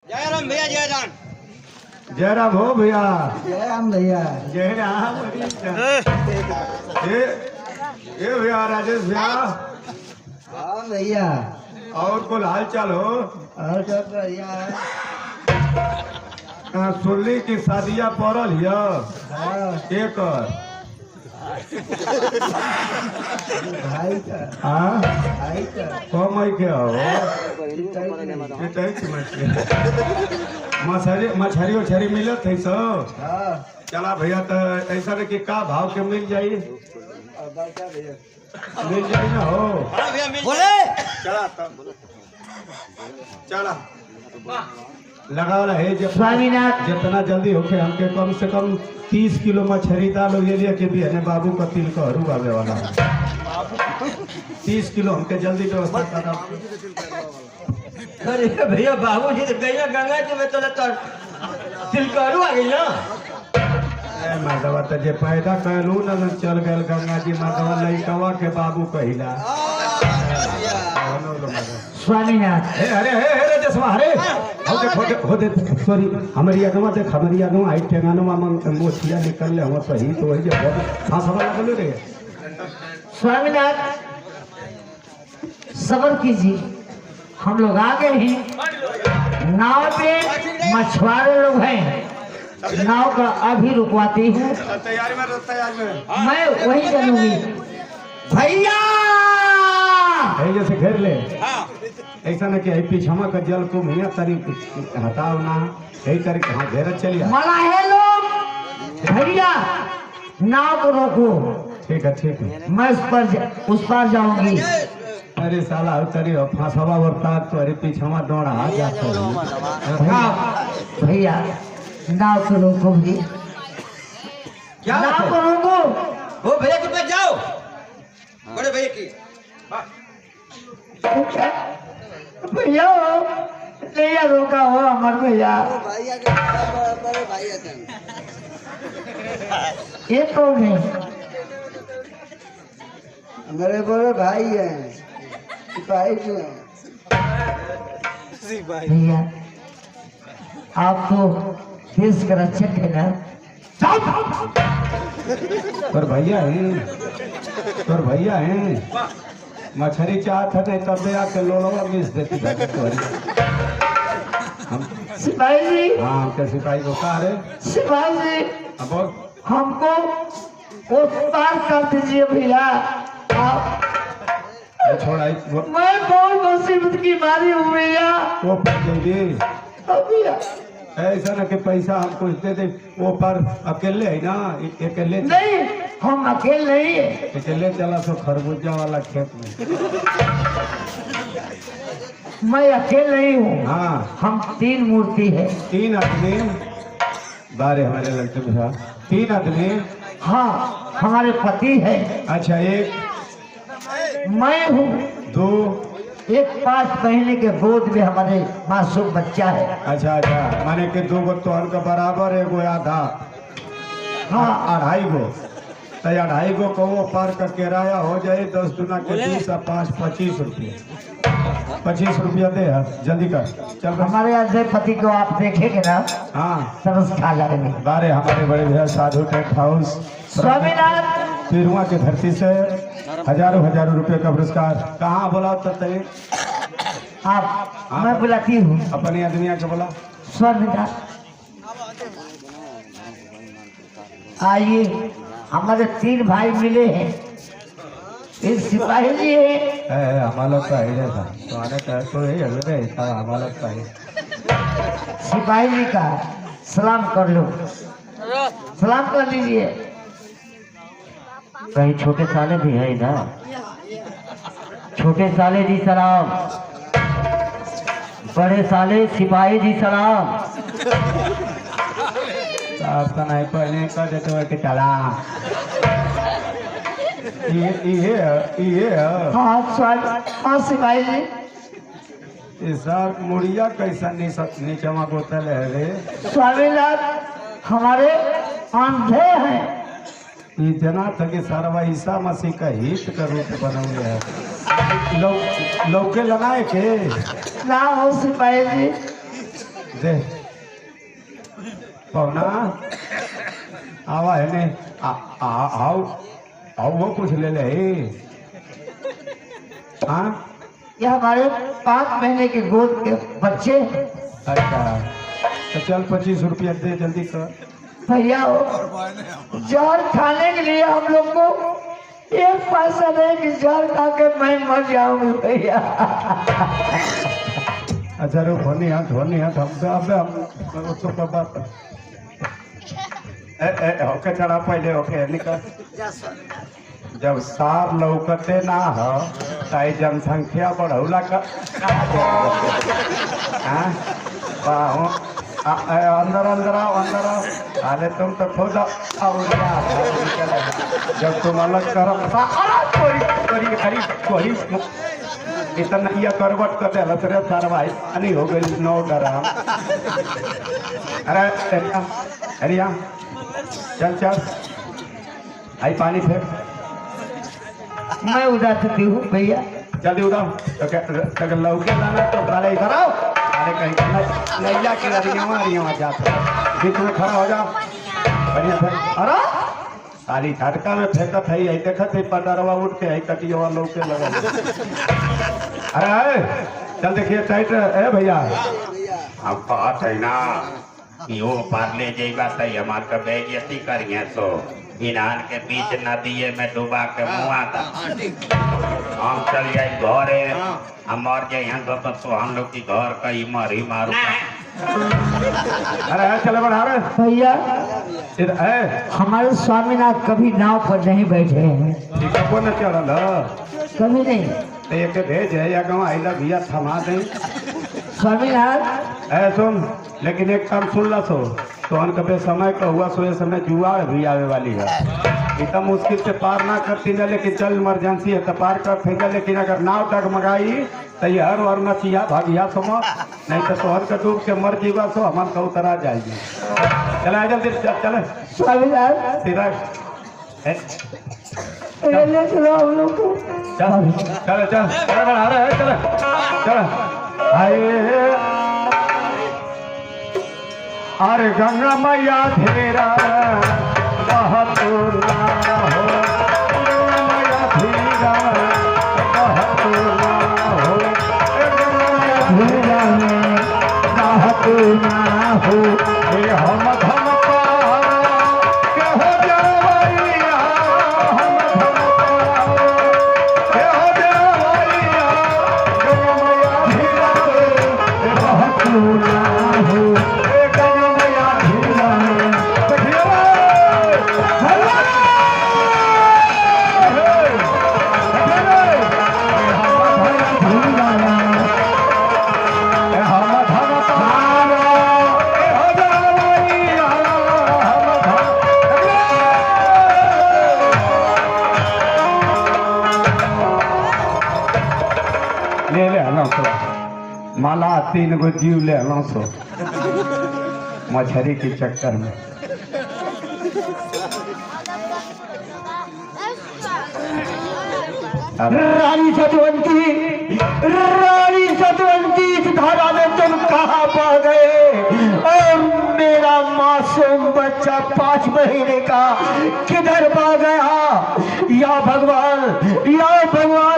जय राम भैया जय राम। जय राम हो भैया। जय राम भैया। जय राम। ये भैया राजेश भैया। हाँ भैया। और कुल हाल चाल हो? और सब बढ़िया है। सुनली की शादिया पड़ल हिय एक भाई का हाँ भाई का कम है के हो मछरी उछरी मिलत है सो। हाँ चला भैया तो ऐसा नहीं कि का भाव के मिल जाई मिल जाई ना हो। हाँ भैया मिल बोले चला तब चला लगा है जब स्वामीनाथ जितना जल्दी होके हमके कम से कम 30 किलो मछली डालो ये लिए कि भी है बाबू का तिल का हरू आवे वाला 30 किलो हमके जल्दी व्यवस्था करा। अरे भैया बाबू जी तो गैया गंगा जी में चले तो तिलकारू आ गई ना। मर्दवा तो जे पैदा कहलू न चल गए गंगा जी मर्दवा लइकवा के बाबू कहिला। स्वामीनाथ अरे अरे जसवा अरे हो दे सॉरी हमारी अगवा देख हमारी अगवा आई ठेगानवा में मोछिया निकल ले हम सही तो वही जे हां सब लगल रे। स्वामीनाथ सब्र कीजिए, हम लोग आ गए हैं। नाव पे मछुआरे लोग हैं, नाव का अभी रुकवाती हूँ। तैयारी में मैं वही चलूंगी भैया। जैसे घेर ले ऐसा न कि पीछमा का जल को भैया तारी हटाओ ना यही तारीख हाँ घेर चलिए मला है लोग भैया नाव को रोको। ठीक है मैं उस पार जाऊंगी। अरे साला तारी फांसवा वर्ता तो अरे पीछमा दौड़ा आ जाता भैया नाव को रोको भी क्या नाव को रोको। वो भैया के पास जाओ बड़े भैया की। भैया भैया रोका हो अमर भैया। ये कौन है? मेरे बड़े भाई हैं, सिपाही जो हैं। भैया आप तो देश का रक्षक है ना। पर भैया हैं मछली चाहत है तब दे आके लोलवा मिस देती हम सिपाही जी हाँ हमके सिपाही को कहा रे सिपाही जी अब हमको उस पार कर दीजिए भैया। आप छोड़ा मैं बहुत मुसीबत की मारी हूँ भैया। वो देंगे भैया ऐसा ना कि पैसा हम कुछ दे दे वो पर अकेले है ना अकेले नहीं हम अकेले नहीं है। अकेले चला सो खरबूजा वाला खेत में मैं अकेले नहीं हूँ। हाँ हम 3 मूर्ति है। 3 आदमी बारे हमारे लड़के भैया 3 आदमी। हाँ हमारे पति है। अच्छा 1 मैं हूँ 2 एक 5 महीने के गोद में हमारे मासूम बच्चा है। अच्छा माने कि 2 गो तोहर का बराबर है गो आधा हाँ 2.5 गो तो 2.5 गो को वो पार का किराया हो जाए 10 दुना के 20 और 5 25 रुपये 25 रुपया दे जल्दी कर चल। हमारे ऐसे पति को आप देखेंगे ना हाँ तरस खा जाएंगे। बारे हमारे बड़े भैया साधु टेंट हाउस स्वामीनाथ तिरुआ की धरती से हजारों रुपए का पुरस्कार कहाँ बोला तय आप मैं बुलाती हूँ अपनी आदमिया के बोला। स्वामीनाथ आइए हमारे 3 भाई मिले हैं। एक सिपाही जी है। हमारा का है था तो आने का तो है हमारा का है। सिपाही जी का सलाम कर लो, सलाम कर लीजिए। कहीं छोटे साले भी है ना? छोटे साले जी सलाम, बड़े साले सिपाही जी सलाम। नहीं पहले कर देते हो कि चला ये हाँ सिपाही जी। सर मुड़िया कैसा नीचवा बोतल है रे। स्वामीनाथ हमारे अंधे हैं। इतना था कि सारा ईसा मसीह का हित का रूप बनौले है। लौके लगाए के ना हो सिपाही जी। दे पवना आवा है ने आओ आओ वो कुछ ले ले हाँ ये हमारे 5 महीने के गोद के बच्चे। अच्छा तो चल 25 रुपया दे जल्दी कर। भैया जहर खाने के लिए हम लोग को 1 पैसा नहीं कि जहर खा के मैं मर जाऊंगी भैया। अच्छा रो धोनी हाथ हम तो बात ओके चढ़ा पहले ओके निकल। जब सार लौकते ना हो ताई जनसंख्या बढ़ौला का अंदर अंदर आओ अरे तुम तो खुद जब तुम अलग करो इतना ये करवट कर दे रे सारा भाई नहीं हो गई नो डरा। अरे अरिया चल आई पानी फेंक। मैं उदारती हूँ भैया। जल्दी उड़ाओ तो लौके लाना तो पहले इधर आओ। अरे कहीं नैया की लड़ियाँ जाते बीच में खड़ा हो जाओ बढ़िया फेंक। अरे सारी झटका में फेंकत है यही देखत है पटरवा उठ के है कटिया लौके लगा। अरे चल देखिए टाइट है भैया हम बात है ना यो पार ले जाइबा तई हमार के बेइज्जती करिए सो इनान के बीच नदिये में डूबा के मुआ था। हम चल जाए घरे हम मर जाए यहाँ तो हम लोग की घर का ही मारू। अरे चले बढ़ा रहे भैया है हमारे स्वामीनाथ कभी नाव पर नहीं बैठे हैं। को न चढ़ल कभी नहीं। एक भेज है या गाँव आइला भैया थमा दे स्वामीनाथ सुन लेकिन एक काम सुन ला सो तोहन कभी समय का हुआ सो समय जुआर भी आवे वाली है। इतना मुश्किल से पार ना करती ना लेकिन चल इमरजेंसी है तो पार कर फेंका। लेकिन अगर नाव डगमगाई तो ये हर और नचिया भागिया समझ नहीं तो तोहर के डूब के मर जीवा सो हमारे को उतरा जाएगी। चला जल्दी चले स्वामीनाथ सीधा ले चलो हम लोग को। चल चल चल बढ़ा रहे चल चल आए। अरे गंगा मैया धीरा बहतुला हो गंगा मैया धीरा बहतुला हो गंगा मैया धीरा बहतुला हो हे हम धम के हो जावैया हम धम के हो जावैया गंगा मैया धीरा बहतुला हो माला 3 गो जीव ले सो मछरी के चक्कर में। रानी सतवंती इस धारा में तुम कहाँ पा गए और मेरा मासूम बच्चा 5 महीने का किधर पा गया। या भगवान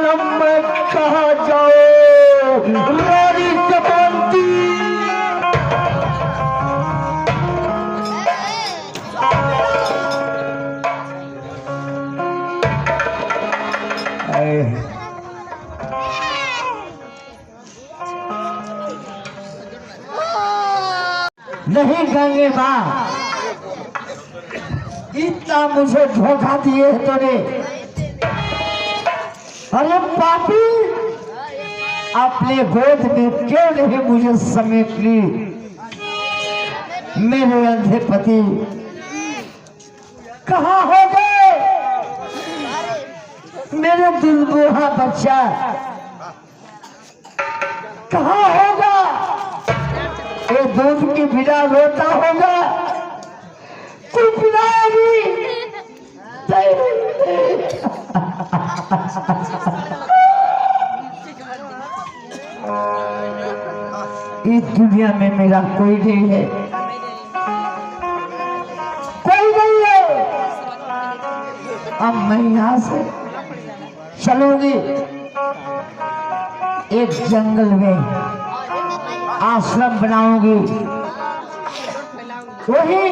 अब मैं कहाँ जाऊँ। रानी सतवंती नहीं गंगे माँ इतना मुझे धोखा दिए तूने। अरे पापी अपने गोद में क्यों नहीं मुझे समेट ली। मेरे अंधे पति कहाँ हो गए। मेरे दिलबुहा बच्चा कहाँ होगा। ये दूध की बिना रोता होगा। तू पिलाएगी इस दुनिया में मेरा कोई नहीं है, कोई नहीं है। अब मैं यहाँ से चलूंगी, एक जंगल में आश्रम बनाऊंगी, वही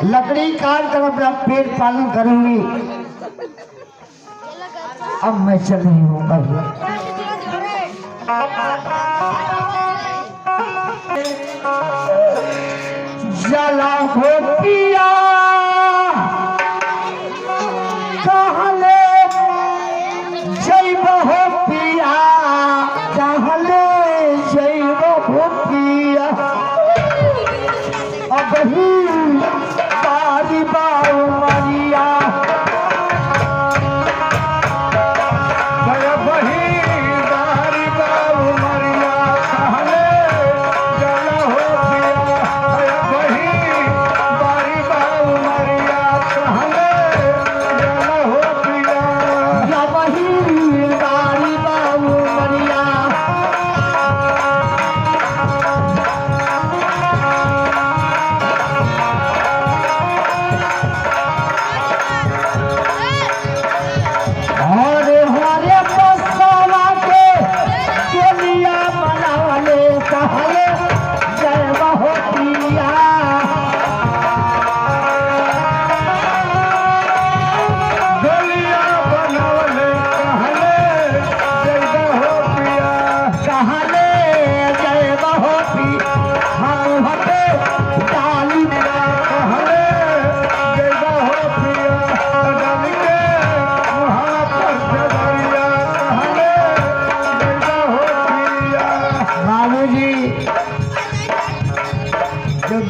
लकड़ी काट कर अपना पेट पालन करूंगी। अब मैं चल रही हूँ जला हो पिया कहले जैब हो पिया, कहले जैब हो पिया। अब ही बारी बाऊ मरिया,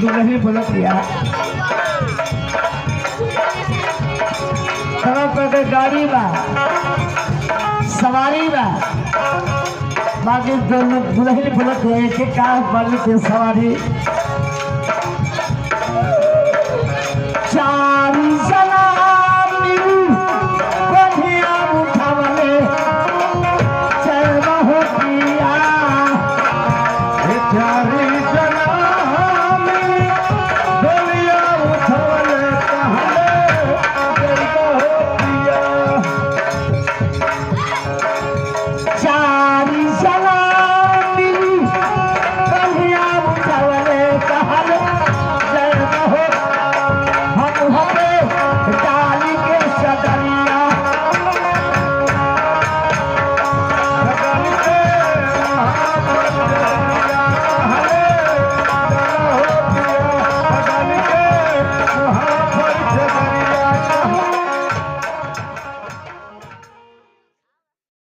दुल्हन बोलत दिया तरफ पे गाड़ी बा, सवारी बा, बाकी दोनों दुल्हन बोलत है कि का बन के सवारी चार